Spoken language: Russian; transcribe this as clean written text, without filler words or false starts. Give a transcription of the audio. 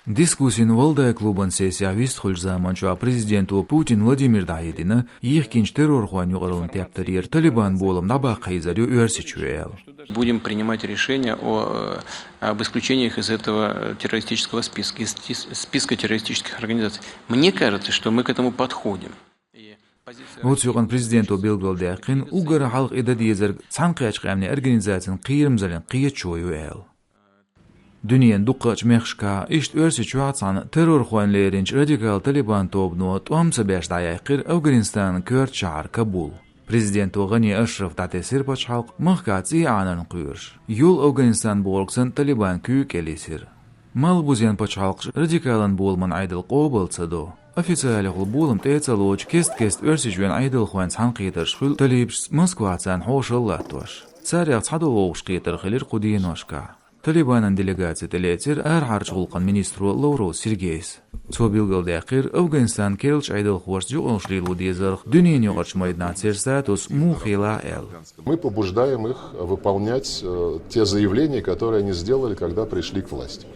Diskusijani valday klubun sessiyaviст Xulzamançua prezidentu Putin Vladimir Dayidina ihkinç terror хуан югарылын тәптірер Талибан болым наба қайзарю өрсичуэл. Будем принимать решение об исключениях из этого террористического списка, из списка террористических организаций. Мне кажется, что мы к этому подходим. Отсюган президенту Белгвалдякин угар халq edadiyezер цанқияч қамни организациян қиырымзалин қиячуэл. Dünyen duqqaç Mexika işt örsiçuatsan terror xuanlerinç radikal Taliban tobnu tuamsa beşdayaqir Afganistan kört şahar Kabul. Prezident Gani Ashraf tatesir paç halq mıhkatsi anın quyur. Yol Afganistan bolqsan Taliban küyük elisir. Mal buzen paç halq radikalan bolman aydıl qobalsado. Официальный болым тецалоч кест өрсичуен айдыл хуан цанқитер шхул Талибс Москвацан хошаллатваш. Царяq цадолош қитер хилер қудиношка. Талибанан делегация телетер әрхарч ғулқан министру Лауру Сергейс. Цобилгалдақир Афганистан келч айдыл хуаш жоғылшрилу дезарх дүниен жоғарч майднацер статус мухила эл. Мы побуждаем их выполнять те заявления, которые они сделали, когда пришли к власти.